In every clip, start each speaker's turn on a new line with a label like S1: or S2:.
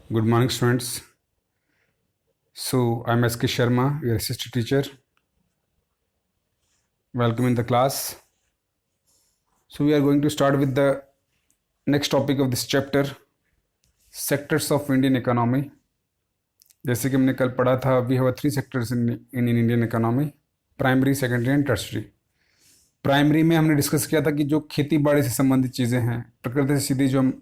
S1: Good morning, students. So, I'm S.K. Sharma, your assistant teacher. Welcome in the class. So, we are going to start with the next topic of this chapter, sectors of Indian economy. जैसे कि हमने कल पढ़ा था, we have three sectors in Indian economy: primary, secondary and tertiary. Primary में हमने discuss किया था कि जो खेती बाड़ी से संबंधित चीज़ें हैं, प्रकृति से सीधी जो हम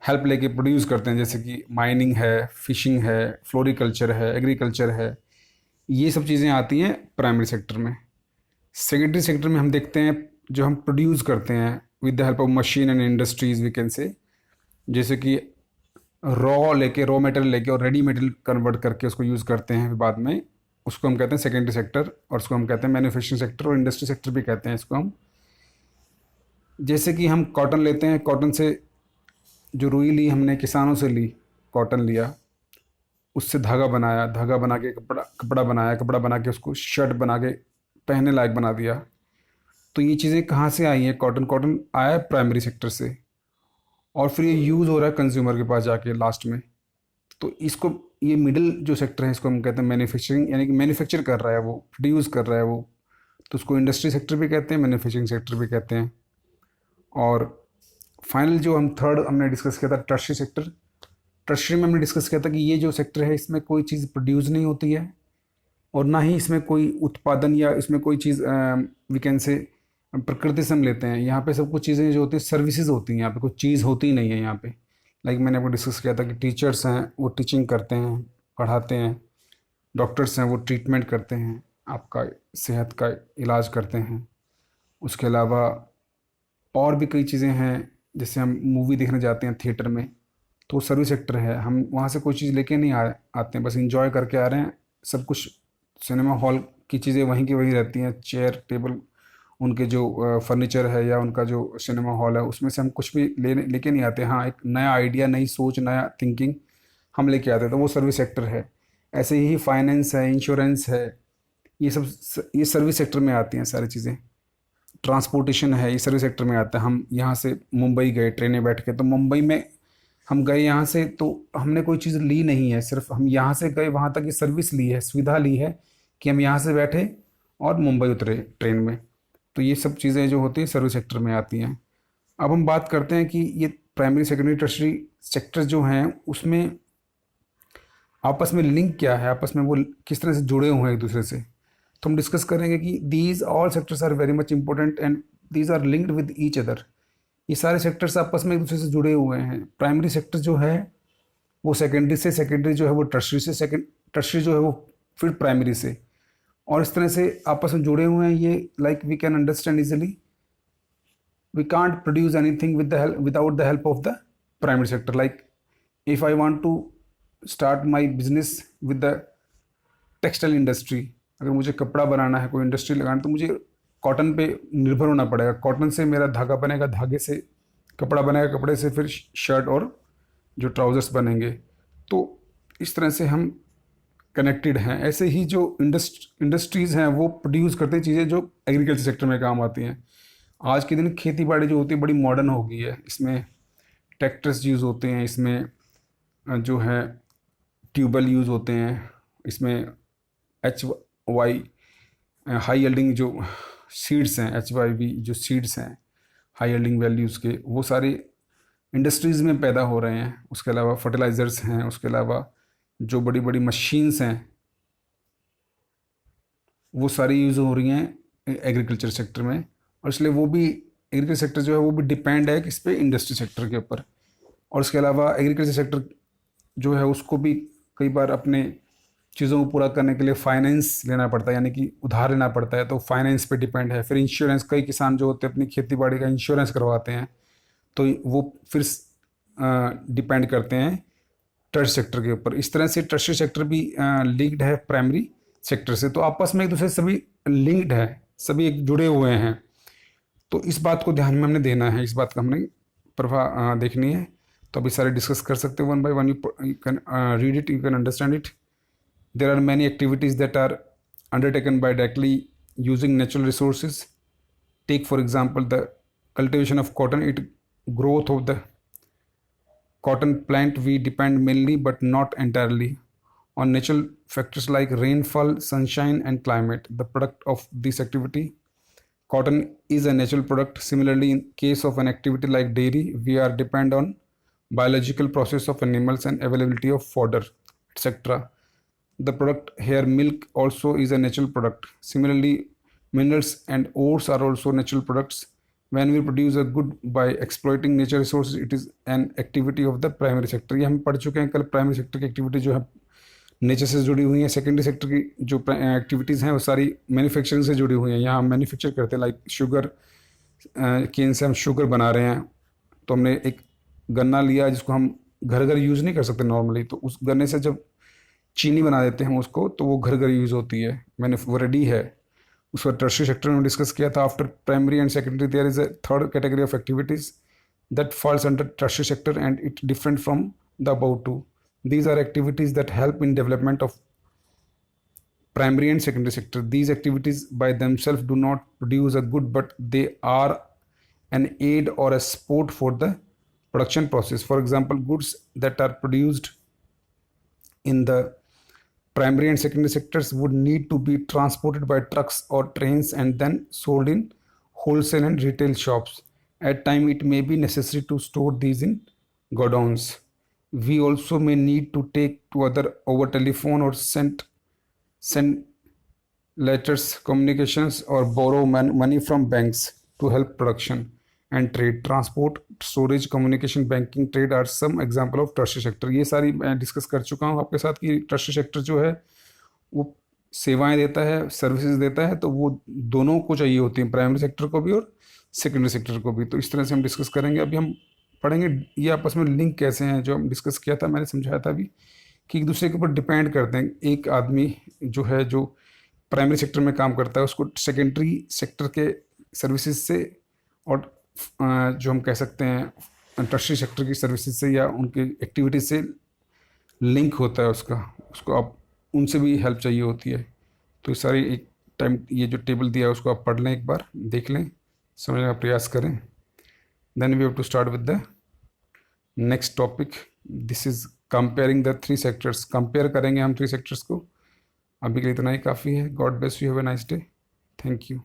S1: हेल्प लेके प्रोड्यूस करते हैं, जैसे कि माइनिंग है, फिशिंग है, फ्लोरिकल्चर है, एग्रीकल्चर है, ये सब चीज़ें आती हैं प्राइमरी सेक्टर में. सेकेंडरी सेक्टर में हम देखते हैं जो हम प्रोड्यूस करते हैं with the help of machine and industries, we can say, जैसे कि रॉ मटेरियल लेके और रेडी मटेरियल कन्वर्ट करके उसको यूज़ करते हैं बाद में, उसको हम कहते हैं सेकेंडरी सेक्टर, और उसको हम कहते हैं मैन्युफैक्चरिंग सेक्टर और इंडस्ट्री सेक्टर भी कहते हैं इसको हम. जैसे कि हम कॉटन लेते हैं, कॉटन से जो रुई ली, हमने किसानों से ली, कॉटन लिया, उससे धागा बनाया, धागा बना के कपड़ा बनाया, कपड़ा बना के उसको शर्ट बना के पहनने लायक बना दिया. तो ये चीज़ें कहाँ से आई हैं? कॉटन आया है प्राइमरी सेक्टर से, और फिर ये यूज़ हो रहा है कंज्यूमर के पास जाके लास्ट में. तो इसको, ये मिडिल जो सेक्टर है, इसको हम कहते हैं मैन्युफैक्चरिंग, यानी कि मैन्युफैक्चर कर रहा है वो, प्रोड्यूस कर रहा है वो, तो उसको इंडस्ट्री सेक्टर भी कहते हैं, मैन्युफैक्चरिंग सेक्टर भी कहते हैं. और फाइनल जो हम थर्ड हमने डिस्कस किया था, टर्शरी सेक्टर. टर्शरी में हमने डिस्कस किया था कि ये जो सेक्टर है, इसमें कोई चीज़ प्रोड्यूस नहीं होती है, और ना ही इसमें कोई उत्पादन या इसमें कोई चीज़ वी कैन से प्रकृति से हम लेते हैं. यहाँ पे सब कुछ चीज़ें जो होती हैं सर्विसेज होती हैं, यहाँ पे कुछ चीज़ होती ही नहीं है यहाँ पे. लाइक मैंने आपको डिस्कस किया था कि टीचर्स हैं वो टीचिंग करते हैं, पढ़ाते हैं, डॉक्टर्स हैं वो ट्रीटमेंट करते हैं, आपका सेहत का इलाज करते हैं. उसके अलावा और भी कई चीज़ें हैं, जैसे हम मूवी देखने जाते हैं थिएटर में, तो सर्विस सेक्टर है. हम वहाँ से कोई चीज़ लेके नहीं आते हैं, बस इंजॉय करके आ रहे हैं. सब कुछ सिनेमा हॉल की चीज़ें वहीं की वहीं रहती हैं, चेयर टेबल, उनके जो फर्नीचर है या उनका जो सिनेमा हॉल है, उसमें से हम कुछ भी लेके नहीं आते. हाँ, एक नया आइडिया, नई सोच, नया थिंकिंग हम लेके आते हैं, तो वो सर्विस सेक्टर है. ऐसे ही फाइनेंस है, इंश्योरेंस है, ये सब ये सर्विस सेक्टर में आती हैं सारी चीज़ें. ट्रांसपोर्टेशन है, ये सर्विस सेक्टर में आता है. हम यहाँ से मुंबई गए ट्रेनें बैठ के, तो मुंबई में हम गए यहाँ से, तो हमने कोई चीज़ ली नहीं है, सिर्फ हम यहाँ से गए वहाँ तक, ये सर्विस ली है, सुविधा ली है कि हम यहाँ से बैठे और मुंबई उतरे ट्रेन में. तो ये सब चीज़ें जो होती हैं सर्विस सेक्टर में आती हैं. अब हम बात करते हैं कि ये प्राइमरी, सेकेंडरी, टर्शरी सेक्टर जो हैं, उसमें आपस में लिंक क्या है, आपस में वो किस तरह से जुड़े हुए हैं एक दूसरे से. तो हम डिस्कस करेंगे कि these all sectors are very much important and these are linked with each other. ये सारे सेक्टर्स आपस में एक दूसरे से जुड़े हुए हैं. प्राइमरी सेक्टर जो है वो सेकेंडरी से, सेकेंडरी जो है वो टर्शरी से, टर्शरी जो है वो फिर प्राइमरी से, और इस तरह से आपस में जुड़े हुए हैं. ये like we can understand easily. we can't produce anything without the help of the primary sector. Like if I want to start my business with the textile industry, अगर मुझे कपड़ा बनाना है, कोई इंडस्ट्री लगाना, तो मुझे कॉटन पे निर्भर होना पड़ेगा. कॉटन से मेरा धागा बनेगा, धागे से कपड़ा बनेगा, कपड़े से फिर शर्ट और जो ट्राउजर्स बनेंगे. तो इस तरह से हम कनेक्टेड हैं. ऐसे ही जो इंडस्ट्रीज़ हैं वो प्रोड्यूस करते हैं चीज़ें जो एग्रीकल्चर सेक्टर में काम आती हैं. आज के दिन खेती बाड़ी जो होती है बड़ी मॉडर्न हो गई है. इसमें ट्रैक्टर्स यूज़ होते हैं, इसमें जो है ट्यूबवेल यूज़ होते हैं, इसमें HY हाई यील्डिंग जो सीड्स हैं, HYV जो सीड्स हैं हाई यील्डिंग वैल्यूज़ के, वो सारे इंडस्ट्रीज़ में पैदा हो रहे हैं. उसके अलावा फर्टिलाइज़र्स हैं, उसके अलावा जो बड़ी बड़ी मशीन्स हैं वो सारी यूज़ हो रही हैं एग्रीकल्चर सेक्टर में. और इसलिए वो भी एग्रीकल्चर सेक्टर जो है वो भी डिपेंड है किस पे, इंडस्ट्री सेक्टर के ऊपर. और उसके अलावा एग्रीकल्चर सेक्टर जो है उसको भी कई बार अपने चीज़ों को पूरा करने के लिए फाइनेंस लेना पड़ता है, यानी कि उधार लेना पड़ता है, तो फाइनेंस पे डिपेंड है. फिर इंश्योरेंस, कई किसान जो होते हैं अपनी खेती बाड़ी का इंश्योरेंस करवाते हैं, तो वो फिर डिपेंड करते हैं टर्श सेक्टर के ऊपर. इस तरह से टर्शरी सेक्टर भी लिंक्ड है प्राइमरी सेक्टर से. तो आपस में एक दूसरे से सभी लिंक्ड है, सभी एक जुड़े हुए हैं. तो इस बात को ध्यान में हमने देना है, इस बात का हमने प्रभाव देखनी है. तो अभी सारे डिस्कस कर सकते हैं one by one. You can read it, you can understand it. There are many activities that are undertaken by directly using natural resources. Take for example the cultivation of cotton. It growth of the cotton plant we depend mainly but not entirely on natural factors like rainfall, sunshine and climate. The product of this activity, cotton is a natural product. Similarly, in case of an activity like dairy, we are depend on biological process of animals and availability of fodder, etc. The product here, milk, also is a natural product. Similarly, minerals and ores are also natural products. When we produce a good by exploiting nature resources, it is an activity of the primary sector. ये हम पढ़ चुके हैं कल, primary sector की activity जो है nature से जुड़ी हुई है। सेकेंडरी सेक्टर की जो एक्टिविटीज़ हैं वो सारी मैन्युफैक्चरिंग से जुड़ी हुई हैं। यहाँ हम मैन्युफैक्चर करते हैं, लाइक शुगर केन से हम शुगर बना रहे हैं, तो हमने एक गन्ना लिया जिसको हम घर घर यूज़ नहीं कर सकते नॉर्मली, तो उस गन्ने से जब चीनी बना देते हैं उसको, तो वो घर घर यूज़ होती है, मैंने वो रेडी है। उस पर टर्शियरी सेक्टर में डिस्कस किया था। After primary and secondary there is a third category of activities that falls under tertiary sector and it different from the above two. These are activities that help in development of primary and secondary sector. These activities by themselves do not produce a good, but they are an aid or a support for the production process. For example, goods that are produced in the primary and secondary sectors would need to be transported by trucks or trains and then sold in wholesale and retail shops. At times, it may be necessary to store these in godowns. We also may need to take to other over telephone or send letters, communications, or borrow money from banks to help production and trade. Transport, storage, communication, banking, trade are some example of tertiary sector. ये सारी मैं discuss कर चुका हूँ आपके साथ कि tertiary sector जो है वो सेवाएं देता है, सर्विसेज देता है, तो वो दोनों को चाहिए होती हैं, प्राइमरी सेक्टर को भी और सेकेंडरी सेक्टर को भी। तो इस तरह से हम डिस्कस करेंगे। अभी हम पढ़ेंगे ये आपस में लिंक कैसे हैं, जो हम डिस्कस किया था, मैंने समझाया था अभी कि एक दूसरे के ऊपर डिपेंड करते हैं। एक आदमी जो है जो प्राइमरी सेक्टर में काम करता है उसको सेकेंडरी सेक्टर के सर्विसेज से और जो हम कह सकते हैं टर्शियरी सेक्टर की सर्विसेज से या उनकी एक्टिविटीज से लिंक होता है उसको आप उनसे भी हेल्प चाहिए होती है। तो सारी एक टाइम ये जो टेबल दिया है उसको आप पढ़ लें, एक बार देख लें, समझने का प्रयास करें। Then we have to start with the next topic. This is comparing the three sectors. Compare करेंगे हम थ्री सेक्टर्स को। अभी के लिए इतना ही काफ़ी है। God bless you, have a nice day. Thank you.